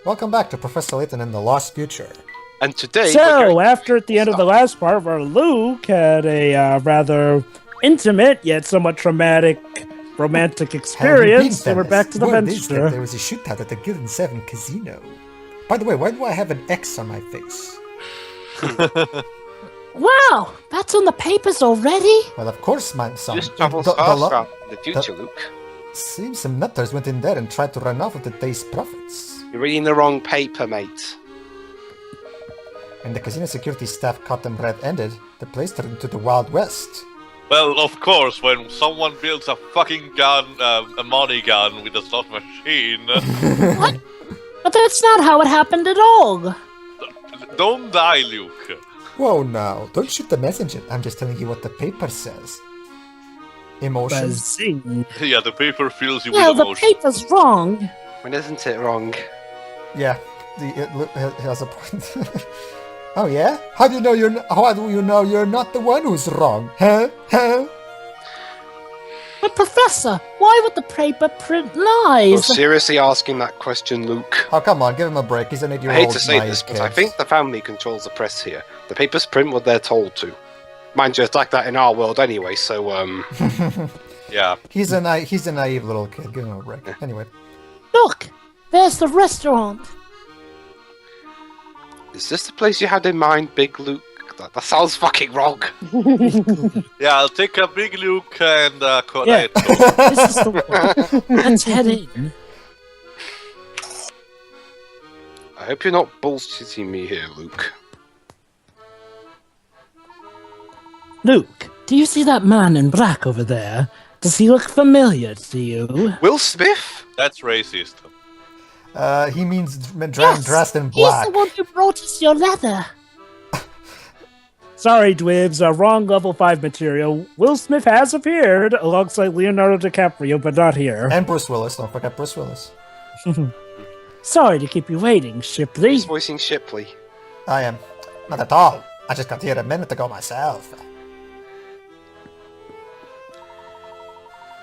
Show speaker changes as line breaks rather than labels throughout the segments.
Welcome back to Professor Layton in the Lost Future.
And today,
So, after at the end of the last part where Luke had a rather intimate yet somewhat traumatic romantic experience, so we're back to the Venture.
There was a shootout at the Guild 7 casino. By the way, why do I have an X on my face?
Wow, that's on the papers already?
Well, of course, my son.
just travels fast around in the future, Luke.
Seems some nutters went in there and tried to run off with the day's profits.
You're reading the wrong paper, mate.
When the casino security staff caught them red-handed, the place turned into the Wild West.
Well, of course, when someone builds a fucking gun, a money gun with a slot machine...
What? But that's not how it happened at all.
Don't die, Luke.
Whoa, now, don't shoot the messenger. I'm just telling you what the paper says. Emotions.
Buzzing.
Yeah, the paper fills you
Well,
with
the
emotion.
paper's wrong.
When isn't it wrong?
Yeah, he has a point. Oh yeah? How do you know you're not the one who's wrong? Huh?
But Professor, why would the paper print
You're
lies?
seriously asking that question, Luke?
Oh come on, give him a break. He's an 8-year-old.
I hate to say
naive
this, but
kid.
I think the family controls the press here. The papers print what they're told to. Mind you, it's like that in our world anyway, so,
Yeah.
He's a naive little kid. Give him a break. Anyway.
Look, there's the restaurant.
Is this the place you had in mind, Big Luke? That sounds fucking wrong.
Yeah, I'll take a big Luke and
Yeah.
Cornetto.
This is the one. Let's head in.
I hope you're not bullshitting me here, Luke.
Luke, do you see that man in black over there? Does he look familiar to you?
Will Smith?
That's racist.
He means
Yes,
dressed in
he's
black.
the one who brought us your leather.
Sorry, Dwibs, wrong level 5 material. Will Smith has appeared alongside Leonardo DiCaprio, but not here.
And Bruce Willis. Don't forget Bruce Willis.
Sorry to keep you waiting, Shipley.
He's voicing Shipley.
I am. Not at all. I just got here a minute ago myself.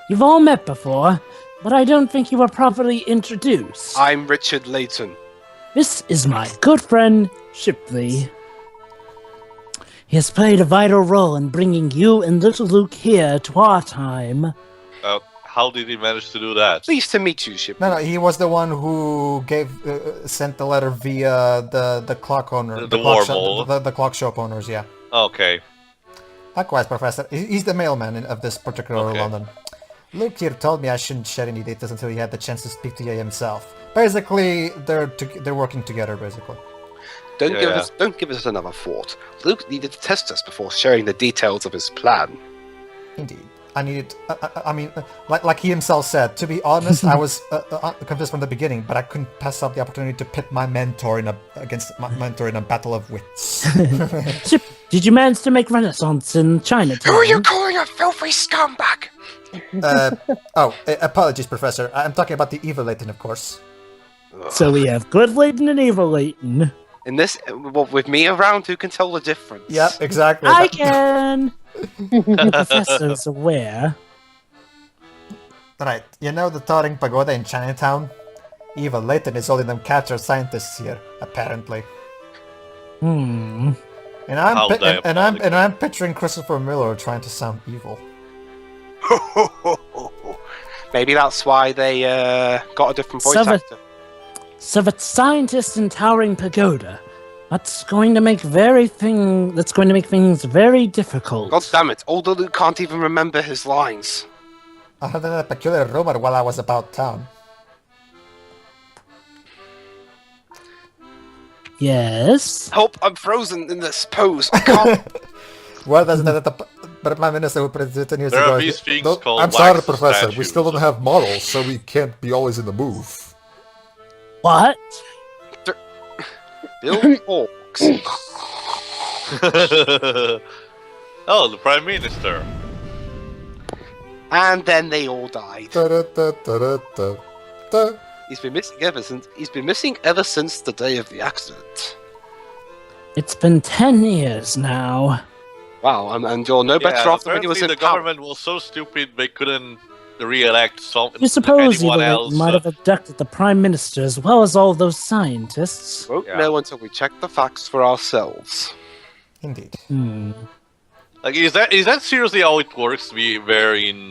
You've all met before, but I don't think you were properly introduced.
I'm Richard Layton.
This is my good friend, Shipley. He has played a vital role in bringing you and little Luke here to our time.
How did he manage to do that?
Pleased to meet you, Shipley.
No, he was the one who sent the letter via the clock owner.
The
clock
wormhole.
the clock shop owners, yeah.
Okay.
Likewise, Professor. He's the mailman of this particular
Okay.
London. Luke here told me I shouldn't share any data until he had the chance to speak to you himself. Basically, they're working together, basically.
Don't give us another thought. Luke needed to test us before sharing the details of his plan.
Indeed. I needed... I mean, like he himself said, to be honest, I was convinced from the beginning, but I couldn't pass up the opportunity to pit my mentor against my mentor in a battle of wits.
Ship, did you manage to make Renaissance in Chinatown?
Who are you calling a filthy scumbag?
Apologies, Professor. I'm talking about the evil Layton, of course.
So we have good Layton and evil Layton.
In this, well, with me around, who can tell the difference?
Yep, exactly.
I can! The professor's aware.
Right, you know the towering pagoda in Chinatown? Evil Layton is holding them captured scientists here, apparently.
Hmm.
And
How
I'm picturing Christopher Miller trying to sound evil.
Maybe that's why they got a different voice actor.
So the scientist in Towering Pagoda. That's going to make things very difficult.
God damn it, older Luke can't even remember his lines.
I heard a peculiar rumor while I was about town.
Yes?
Help, I'm frozen in this pose. I can't.
Well, that's the Prime Minister who put 10 years
There
ago.
are these things
Don't-
called
I'm sorry,
wax
Professor. We
statues.
still don't have models, so we can't be always in the move.
What?
Bill Hawks.
Oh, the Prime Minister.
And then they all died.
Da-da-da-da-da-da.
He's been missing ever since the day of the accident.
It's been 10 years now.
Wow, and you're no better off than when he was
apparently
in
the
power.
government was so stupid they couldn't re-elect
You suppose
anyone
Evil
else.
Layton might have abducted the Prime Minister as well as all those scientists.
Won't
Yeah.
know until we check the facts for ourselves.
Indeed.
Like, is that seriously how it works? Where in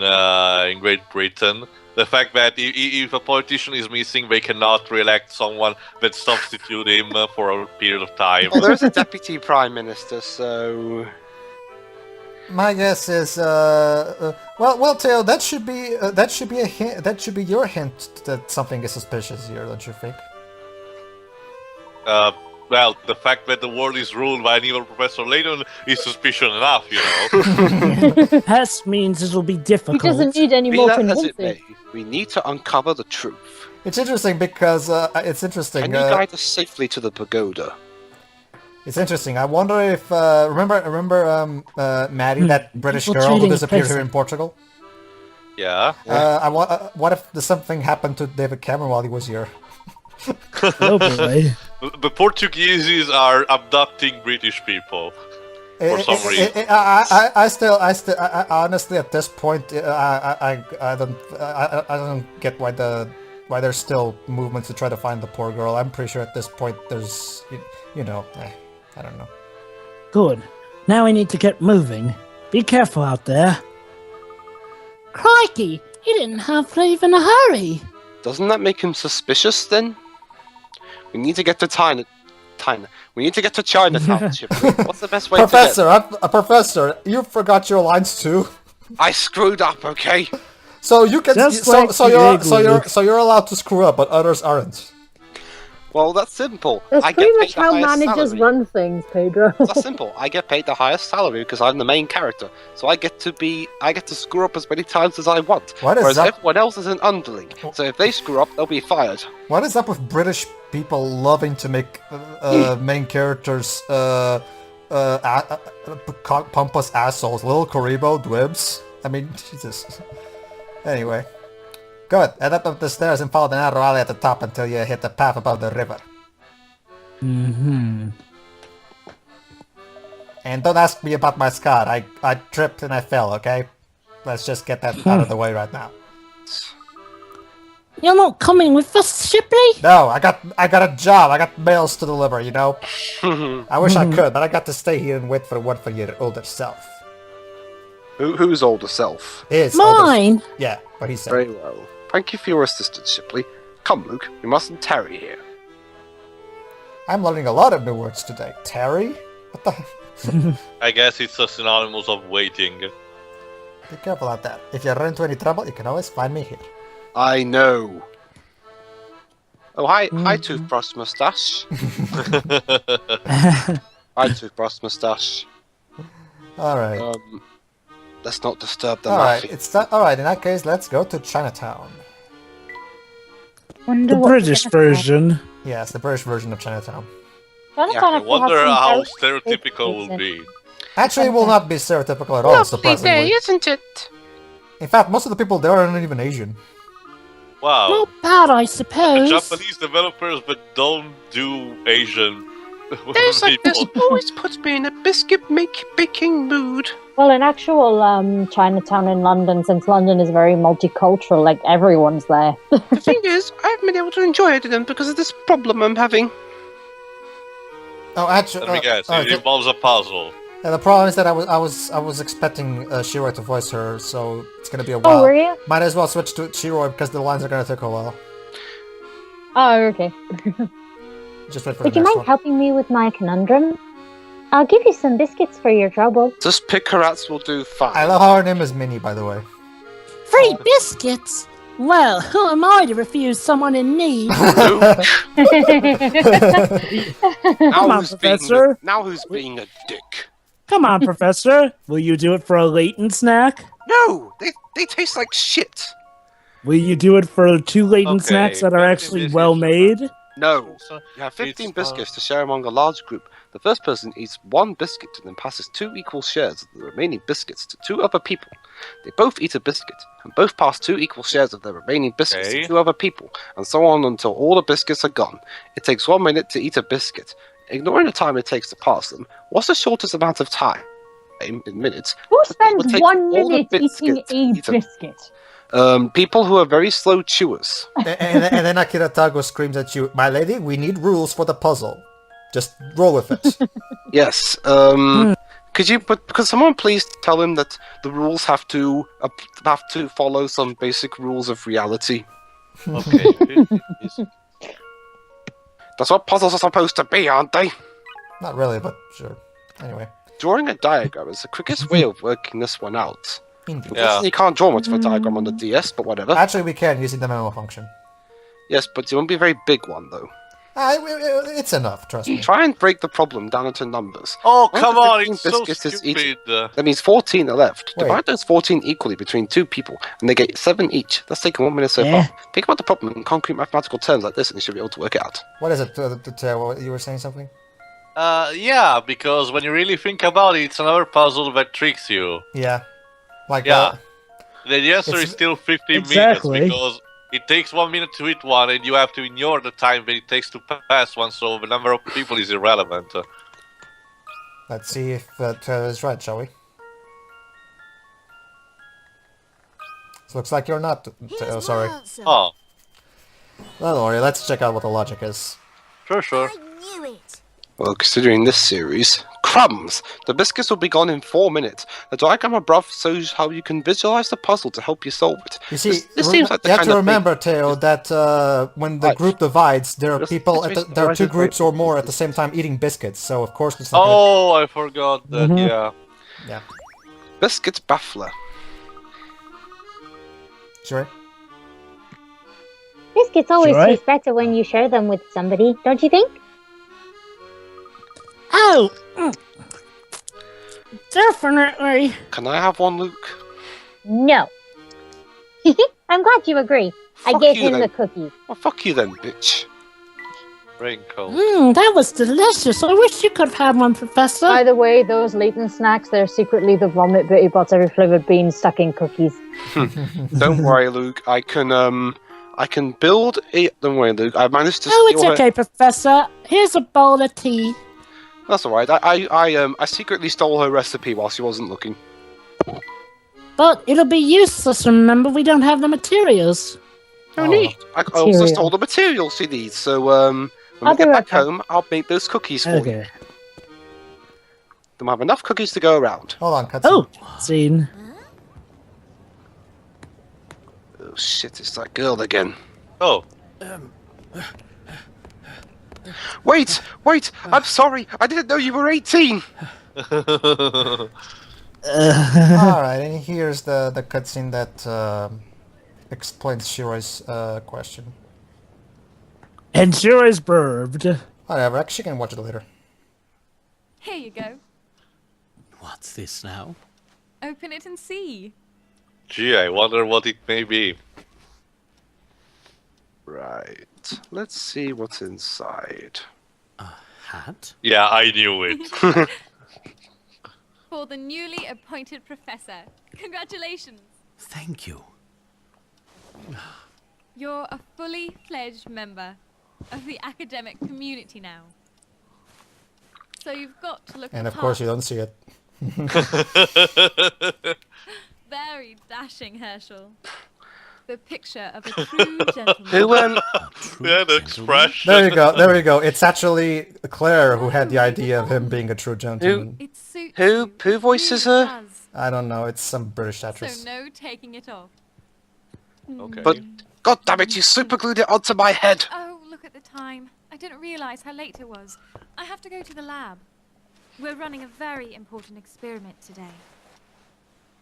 Great Britain, the fact that if a politician is missing, they cannot re-elect someone that substitute him for a period of time.
Well, there's a deputy prime minister, so
My guess is, well, Tail, that should be a hint. That should be your hint that something is suspicious here, don't you think?
Well, the fact that the world is ruled by an evil Professor Layton is suspicion enough, you know.
That means it'll be
He
difficult.
doesn't need any
be
more
that as it
convincing.
may, we need to uncover the truth.
It's interesting because it's interesting.
Can you guide us safely to the pagoda?
It's interesting. I wonder if remember Maddie, that British
People
girl who
treating
disappeared
the
here in Portugal.
Yeah.
What if something happened to David Cameron while he was here?
Oh boy.
The Portuguese are abducting British people for some reason.
I honestly at this point I don't get why there's still movements to try to find the poor girl. I'm pretty sure at this point there's I don't know.
Good. Now we need to get moving. Be careful out there. Crikey! He didn't have to leave in a hurry.
Doesn't that make him suspicious then? We need to get to We need to get to Chinatown, Chipley. What's the best way
Professor, you forgot your lines too.
I screwed up, okay?
So you can
Just like
you're allowed to screw up, but others aren't.
Well, that's simple.
That's
I
pretty
get
much
paid the
how
highest
managers
salary.
run things, Pedro.
That's simple. I get paid the highest salary because I'm the main character, so I get to screw up as many times as I want.
What is
whereas
up?
everyone else is an underling. So if they screw up, they'll be fired.
What is up with British people loving to make main characters pompous assholes? Little Karibo, Dwibs? I mean, Jesus. Anyway. Good. Head up the stairs and follow the narrow alley at the top until you hit the path above the river.
Mm-hmm.
And don't ask me about my scar. I tripped and I fell, okay? Let's just get that out of the way right now.
You're not coming with us, Shipley?
No, I got a job. I got mails to deliver, you know? I wish I could, but I got to stay here and wait for one for your older self.
Whose older self?
His older...
Mine?
Yeah, what he said.
Very well. Thank you for your assistance, Shipley. Come, Luke. We mustn't tarry here.
I'm learning a lot of new words today. Terry? What the...
I guess it's a synonymous of waiting.
Be careful out there. If you run into any trouble, you can always find me here.
I know. Oh, hi, Toothbrush Mustache. Hi, Toothbrush Mustache.
Alright.
Let's not disturb the
Alright,
laughing.
alright, in that case, let's go to Chinatown.
Wonder
The
what
British
we're gonna find.
version.
Yes, the British version of Chinatown.
Chinatown
Yeah,
I
actually has
wonder
some
how
very
stereotypical will
good
be.
Actually, it will not be stereotypical at all, surprisingly.
isn't it?
In fact, most of the people there aren't even Asian.
Wow.
Not bad, I suppose.
Japanese developers but don't do Asian
This
people.
always puts me in a biscuit baking mood.
Well, in actual Chinatown in London, since London is very multicultural, like everyone's there.
The thing is, I haven't been able to enjoy it again because of this problem I'm having.
Oh, actually,
Let me guess, it involves a puzzle.
the problem is that I was expecting Shiro to voice her, so it's gonna be a while.
Oh, were you?
Might as well switch to Shiro because the lines are gonna take a while.
Oh, okay.
Just wait for
Would
the
you
next
mind
one.
helping me with my conundrum? I'll give you some biscuits for your trouble.
Just picarats will do fine.
I love how her name is Minnie, by the way.
Free biscuits? Well, who am I to refuse someone in need?
Now
Come on, Professor.
who's being a dick?
Come on, Professor. Will you do it for a Layton snack?
No, they taste like shit.
Will you do it for 2 Layton
Okay,
snacks that are
back to
actually
business.
well made?
No.
So
You have 15
it's,
biscuits to share among a large group. The first person eats 1 biscuit and then passes 2 equal shares of the remaining biscuits to 2 other people. They both eat a biscuit and both pass 2 equal shares of their remaining biscuits
Okay.
to 2 other people, and so on until all the biscuits are gone. It takes 1 minute to eat a biscuit. Ignoring the time it takes to pass them, what's the shortest amount of time in minutes?
Who
It would
spends
take
1
all the
minute eating
biscuits to
a
eat
biscuit?
People who are very slow chewers.
And then Akira Tago screams at you, "My lady, we need rules for the puzzle. Just roll with it."
Yes. Could someone please tell him that the rules have to follow some basic rules of reality?
Okay.
That's what puzzles are supposed to be, aren't they?
Not really, but sure. Anyway.
Drawing a diagram is the quickest way of working this one out.
Indeed.
Yeah.
You can't draw much of a diagram on the DS, but whatever.
Actually, we can using the memo function.
Yes, but it won't be a very big one, though.
It's enough, trust me.
Try and break the problem down into numbers.
Oh,
One
come
of the
on,
15
it's so
biscuits is each-
stupid.
That means 14 are left.
Wait.
Divide those 14 equally between 2 people, and they get 7 each. That's taken 1 minute so
Yeah.
far. Think about the problem in concrete mathematical terms like this, and you should be able to work it out.
What is it? What, you were saying something?
Yeah, because when you really think about it, it's another puzzle that tricks you.
Yeah. Like,
Yeah. The answer
It's-
is still 15
Exactly.
minutes, because it takes 1 minute to hit one, and you have to ignore the time that it takes to pass one, so the number of people is irrelevant.
let's see if that is right, shall we? So looks like you're not. Oh, sorry.
Oh,
Well, don't worry, let's check out what the logic is.
sure.
Well, considering this series, crumbs! The biscuits will be gone in 4 minutes. The diagram above shows how you can visualize the puzzle to help you solve it.
You see,
This seems like the
you have
kind
to
of thing-
remember, Teo, that when the
Right.
group divides, there are
This
people.
situation
There are 2
arises
groups
right-
or more at the same time eating biscuits. So of course it's not. Gonna,
Oh, I forgot that, yeah.
yeah.
Biscuits baffler.
Sure.
Biscuits always
Sure.
taste better when you share them with somebody, don't you think?
Oh, definitely.
Can I have one, Luke?
No. I'm glad you agree. I
Fuck
gave
you,
him
then.
the cookies.
Well, fuck you then, bitch.
Wrinkle.
That was delicious. I wish you could have had one, Professor.
By the way, those Layton snacks, they're secretly the vomit Bertie Bott's flavored beans stuck in cookies.
Don't worry, Luke. I can build a. Don't worry, Luke. I managed to.
Oh, it's
steal her-
okay, Professor. Here's a bowl of tea.
That's alright. I secretly stole her recipe while she wasn't looking.
But it'll be useless, remember? We don't have the materials.
No
Oh.
need. I also
Material.
stole the materials she needs. So when
I'll
we get
be right
back
back.
home, I'll make those cookies for you.
Okay.
Then we'll have enough cookies to go around.
Hold on, cutscene.
Oh, scene.
Oh shit! It's that girl again.
Oh.
Wait! I'm sorry. I didn't know you were 18.
All right, and here's the cutscene that explains Shiroi's question.
And sure is burbed.
Whatever, actually can watch it later.
Here you go.
What's this now?
Open it and see.
Gee, I wonder what it may be.
Right. Let's see what's inside.
Hat?
Yeah, I knew it.
For the newly appointed professor. Congratulations.
Thank you.
You're a fully fledged member of the academic community now. So you've got to look
And
the
of course you
part.
don't see it.
Very dashing, Herschel. The picture of a true gentleman.
Who
A true
Yeah, the
gentleman?
expression.
There you go. It's actually Claire who had the idea of him being a true gentleman.
It suits
Who
you.
voices
It
her?
does.
I don't know, it's some British
So
actress.
no taking it off.
Okay.
But god damn it, you superglued it onto my head.
Oh, look at the time. I didn't realize how late it was. I have to go to the lab. We're running a very important experiment today.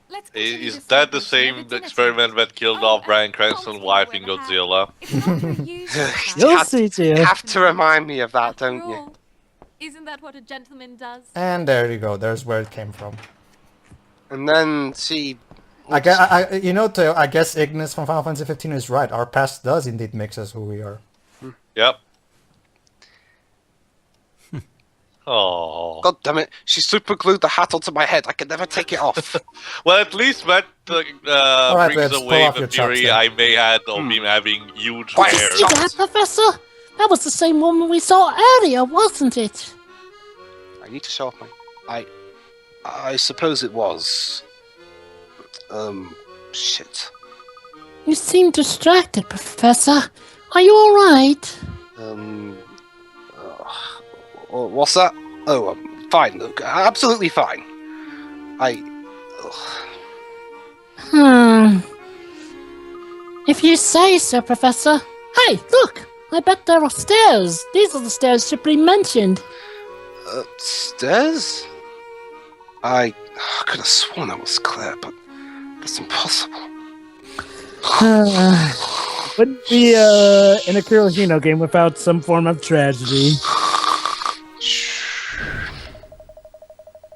Let's continue
Is
this
that the
celebration
same
over dinner
experiment
tonight.
that killed
Oh,
off
and
Bryan
I'll
Cranston's
tell
wife
you
in
what we'll
Godzilla?
have. It's not very usual, that.
You'll
Have-
see, too.
You have to remind me of that,
After
don't you?
all, isn't that what a gentleman does?
And there you go, there's where it came from.
And then see.
You know, Theo, I guess Ignis from Final Fantasy 15 is right. Our past does indeed make us who we are.
Yep. Oh.
God damn it, she superglued the hat onto my head. I can never take it off.
Well, at least that
Alright,
brings
let's pull
away
off
the
your
theory
chopstick.
I may had of him having huge
Why,
hair.
stop.
See that, Professor? That was the same woman we saw earlier, wasn't it?
I need to show off my. I suppose it was. Shit.
You seem distracted, Professor. Are you alright?
What's that? Oh, I'm fine, Luke. Absolutely fine.
If you say so, Professor. Hey, look! I bet there are stairs. These are the stairs Shipley mentioned.
Stairs? I could have sworn that was Claire, but that's impossible.
Wouldn't be an Akira Hino game without some form of tragedy.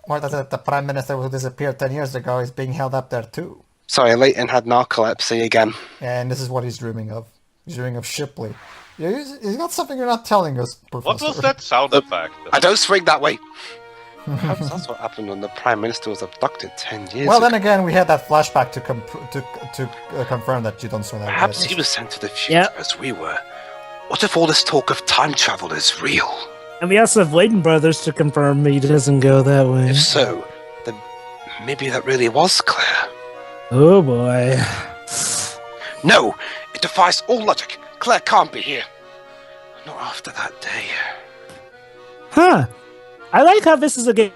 Or that the Prime Minister who disappeared 10 years ago is being held up there too.
Sorry, Layton had narcolepsy again.
And this is what he's dreaming of. He's dreaming of Shipley. He's got something you're not telling us, Professor.
What was that sound effect?
I don't swing that way. Perhaps that's what happened when the Prime Minister was abducted 10 years
Well,
ago.
then again, we had that flashback to confirm that you don't swing that way.
Perhaps he was sent to the future as we were. What if all this talk of time travel is real?
And we also have Layton brothers to confirm he doesn't go that way.
If so, then maybe that really was Claire.
Oh boy.
No! It defies all logic! Claire can't be here! Not after that day.
Huh. I like how this is a game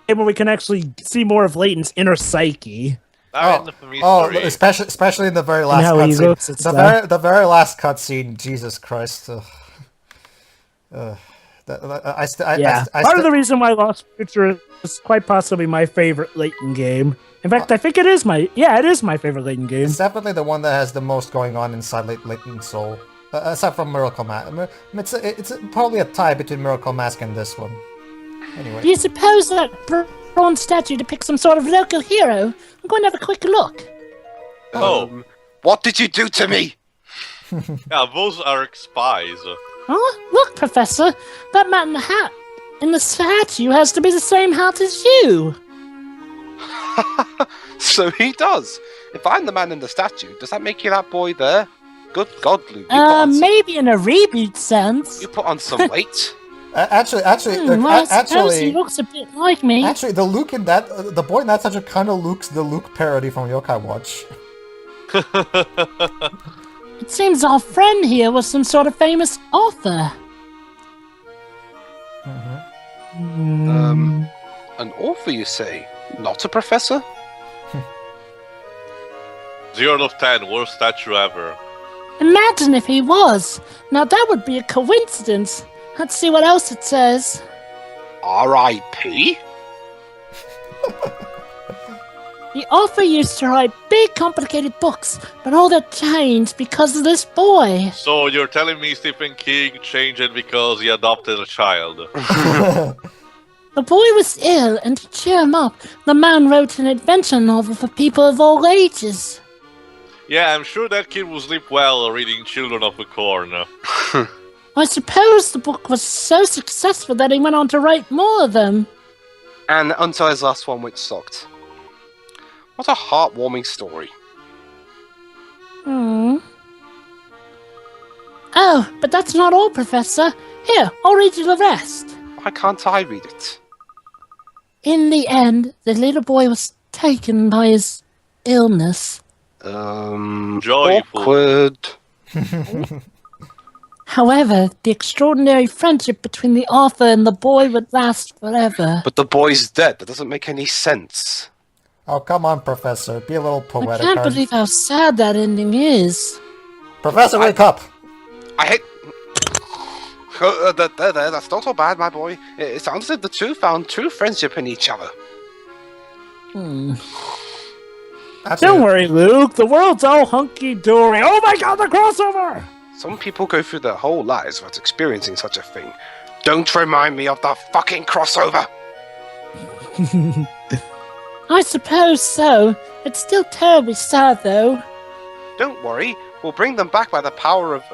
where we can actually see more of Layton's inner psyche.
Especially in the very last
how he looks at
cutscene. The very last cutscene, Jesus Christ.
Part of the reason why Lost Future is quite possibly my favorite Layton game. In fact, I think it is my favorite Layton game.
It's definitely the one that has the most going on inside Layton's soul. Aside from Miracle Mask. It's probably a tie between Miracle Mask and this one. Anyway.
Do you suppose that bronze statue depicts some sort of local hero? I'm going to have a quick look.
What did you do to me?
Yeah, those are spies.
Oh, look, Professor. That man in the hat in the statue has to be the same hat as you.
So he does. If I'm the man in the statue, does that make you that boy there? Good God, Luke.
Maybe in a reboot sense.
You put on some weight.
Actually,
I suppose he looks a bit like me.
Actually, the Luke in that, the boy in that statue kind of looks the Luke parody from Yokai Watch.
It seems our friend here was some sort of famous author.
An author, you say? Not a professor?
0 out of 10, worst statue ever.
Imagine if he was. Now that would be a coincidence. Let's see what else it says.
R.I.P.?
The author used to write big, complicated books, but all that changed because of this boy.
So you're telling me Stephen King changed it because he adopted a child?
The boy was ill, and to cheer him up, the man wrote an adventure novel for people of all ages.
Yeah, I'm sure that kid will sleep well reading Children of the Corn.
I suppose the book was so successful that he went on to write more of them.
And until his last one, which sucked. What a heartwarming story.
Oh, but that's not all, Professor. Here, I'll read you the rest.
Why can't I read it?
In the end, the little boy was taken by his illness.
Joyful.
Awkward.
However, the extraordinary friendship between the author and the boy would last forever.
But the boy's dead. That doesn't make any sense.
Oh, come on, Professor. Be a little poetic.
I can't believe how sad that ending is.
Professor, wake up!
I hate... That's not so bad, my boy. It sounds as if the two found true friendship in each other.
Don't worry, Luke. The world's all hunky-dory. Oh my god, the crossover!
Some people go through their whole lives without experiencing such a thing. Don't remind me of the fucking crossover!
I suppose so. It's still terribly sad, though.
Don't worry. We'll bring them back by the power of...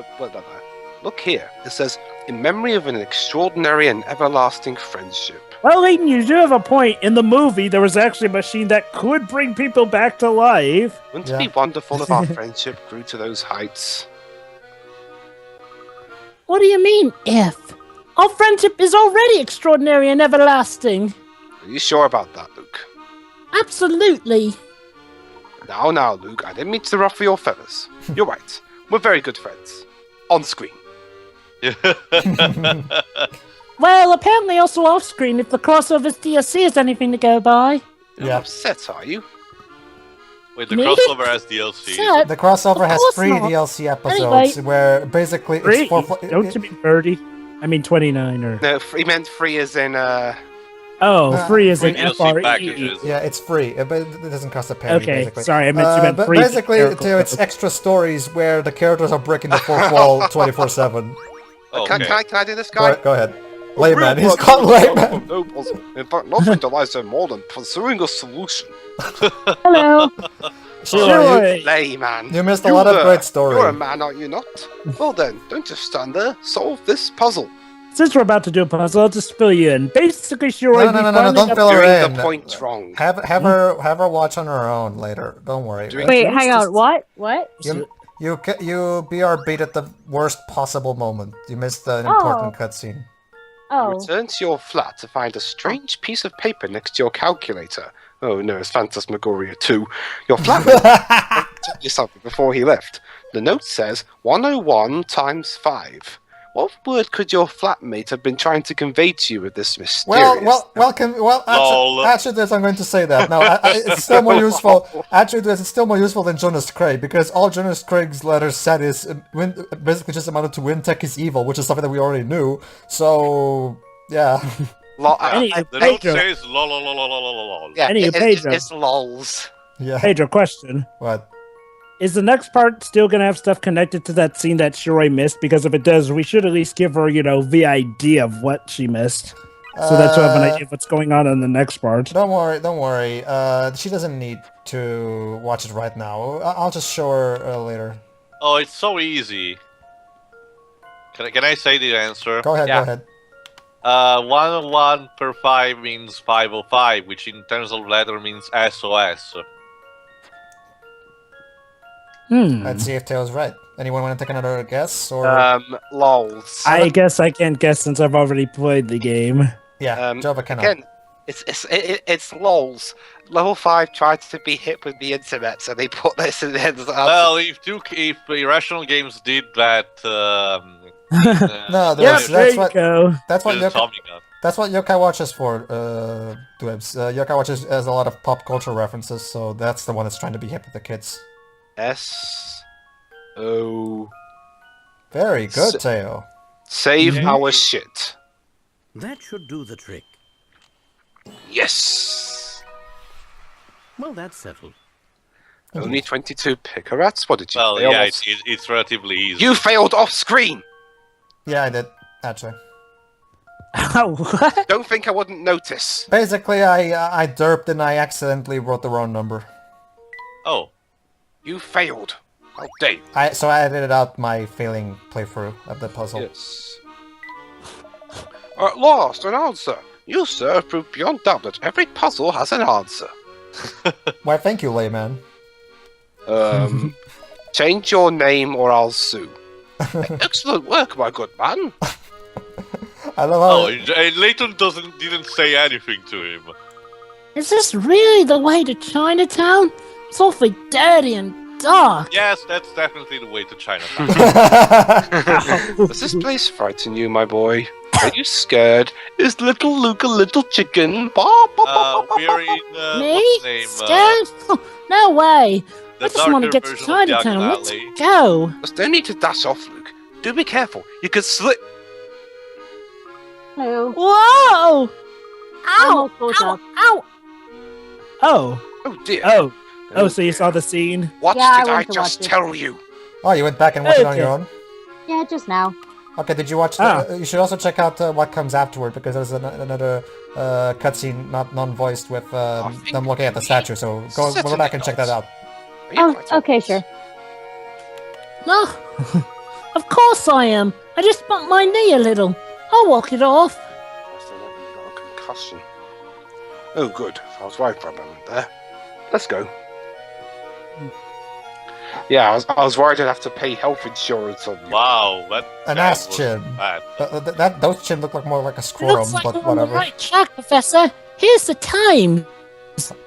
Look here. It says, in memory of an extraordinary and everlasting friendship.
Well, Layton, you do have a point. In the movie, there was actually a machine that could bring people back to life.
Wouldn't it be wonderful if our friendship grew to those heights?
What do you mean, if? Our friendship is already extraordinary and everlasting.
Are you sure about that, Luke?
Absolutely.
Now, Luke, I didn't mean to ruffle your feathers. You're right. We're very good friends. On screen.
Well, apparently also off screen if the crossover's DLC is anything to go by.
You're upset, are you?
Wait, the
Me?
crossover has DLC.
Shut.
The crossover
Of
has
course
3
not.
DLC episodes
Anyway.
where basically
Free?
it's for.
Don't you mean 30? I mean 29 or...
No, he meant free as in,
Oh, free is
Free
an
DLC
FRE.
packages.
Yeah, it's free, but it doesn't cost a penny.
Okay,
basically.
sorry, I meant you meant
but
free.
basically,
Miracle
Theo, it's
Code.
extra stories where the characters are breaking the fourth wall 24/7.
can I do this, guy?
Go ahead. Layman, he's called Layman.
No puzzle. In fact, nothing delights him more than pursuing a solution.
Hello.
Sure,
Layman.
you missed a lot of great
You're a
story.
man, are you not? Well then, don't just stand there. Solve this puzzle.
Since we're about to do a puzzle, I'll just fill you in. Basically, Shiroi...
No, don't fill her
Doing
in.
the point wrong.
Have her watch on her own later. Don't worry.
Doing-
Wait, hang on. What?
You BRB'd at the worst possible moment. You missed an important cutscene.
Oh.
Return to your flat to find a strange piece of paper next to your calculator. Oh no, it's Phantasmagoria 2. Your flatmate tell you something before he left. The note says 101 times 5. What word could your flatmate have been trying to convey to you with this mysterious...
Actually, I'm going to say that. Now, it's still more useful. Actually, it's still more useful than Jonas Craig, because all Jonas Craig's letters said is basically just amounted to Wintech is evil, which is something that we already knew. So, yeah.
The note says lol lol lol lol lol lol.
Yeah,
Anyway, Pedro.
it's lols.
Yeah.
Pedro, question.
What?
Is the next part still going to have stuff connected to that scene that Shiroi missed? Because if it does, we should at least give her, the idea of what she missed. So that she'll have an idea of what's going on in the next part.
Don't worry. She doesn't need to watch it right now. I'll just show her later.
Oh, it's so easy. Can I say the answer?
Go ahead.
101 per 5 means 505, which in terms of letter means SOS.
Let's see if Tail's right. Anyone want to take another guess? Or
lols.
I guess I can't guess since I've already played the game.
yeah, Jova cannot.
Again, it's lols. Level 5 tried to be hip with the internet, so they put this in there.
Well, if Irrational Games did that,
No,
Yeah, there you
what
go.
that's what
then
Yokai,
Tommy got.
that's what Yokai Watch is for. Dwebs. Yokai Watch has a lot of pop culture references, so that's the one that's trying to be hip with the kids.
S-O...
Very good, Teo.
Save our shit.
That should do the trick.
Yes!
Well, that's settled.
Only 22 pickerats? What did you
Well,
fail?
yeah, it's relatively easy.
You failed off screen!
Yeah, I did actually.
What?
Don't think I wouldn't notice.
Basically, I derped and I accidentally wrote the wrong number.
Oh.
You failed. Well, Dave.
So I edited out my failing playthrough of the puzzle.
Yes. At last, an answer. You, sir, have proved beyond doubt that every puzzle has an answer.
Why, thank you, Layman.
Change your name or I'll sue. Excellent work, my good man.
I love how...
Oh, and Layton didn't say anything to him.
Is this really the way to Chinatown? It's awfully dirty and dark.
Yes, that's definitely the way to Chinatown.
Does this place frighten you, my boy? Are you scared? Is little Luke a little chicken?
We're in,
Me?
what's the name?
Scared? No way.
The
I just want to
darker
get to
version of
Chinatown.
Diagon
Let's
Alley.
go.
There's no need to dash off, Luke. Do be careful. You could slip.
Hello.
Whoa!
I'm all
Ow!
close
Ow!
up.
Ow!
Oh.
Oh dear.
Oh, so you saw the scene?
What
Yeah, I
did I
went to
just
watch it.
tell you?
Oh, you went back and watched it on
Okay.
your own?
Yeah, just now.
Okay, did you watch you should also check out what comes afterward, because there's another cutscene, non-voiced, with them looking at the statue, so go back and check that out.
Are you
Oh,
quite
okay,
honest?
sure.
No. Of course I am. I just bumped my knee a little. I'll walk it off.
Must have let me got a concussion. Oh, good. I was worried for a moment there. Let's go. Yeah, I was worried I'd have to pay health insurance on you.
Wow,
An
that
ass
was
chin.
bad.
Those chin look like more like a
It
scrotum,
looks like
but
we're on the
whatever.
right track, Professor. Here's the time.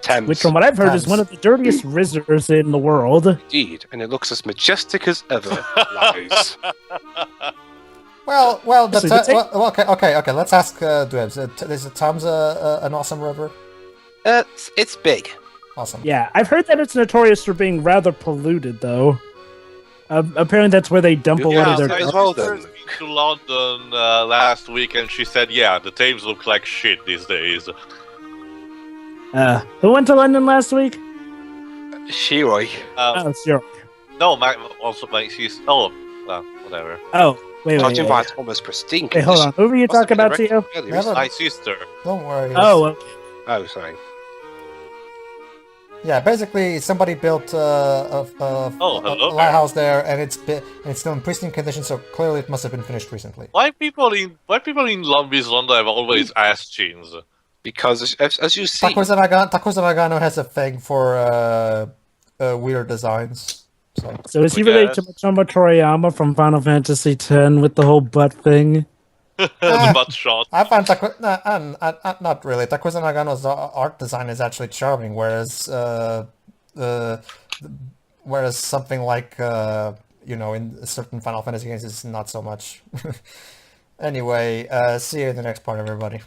Thames.
Which, from what I've heard, is one of the dirtiest rivers in the world.
Indeed, and it looks as majestic as ever. Lies.
Well, okay. Let's ask Dwebs. Is the Thames an awesome river?
It's big.
Awesome.
Yeah, I've heard that it's notorious for being rather polluted, though. Apparently, that's where they dump a lot of their.
as well, then.
To London last week, and she said, "Yeah, the Thames look like shit these days."
Who went to London last week?
Shiroi.
Sure.
No, also my she's. Oh, well, whatever.
Oh, wait.
Judging by its almost pristine
Wait, hold on. Who were you talking about, Tio?
My sister.
Don't worry.
Oh, okay.
Oh, sorry.
Yeah, basically somebody built a lighthouse there, and it's still in pristine condition. So clearly, it must have been finished recently.
Why people in London have always ass jeans?
Because as you see,
Takuza Nagano has a thing for weird designs.
So is he related to Machomo Toriyama from Final Fantasy X with the whole butt thing?
The butt shot.
I find not really. Takuza Nagano's art design is actually charming, whereas something like in certain Final Fantasy games is not so much. Anyway, see you in the next part, everybody.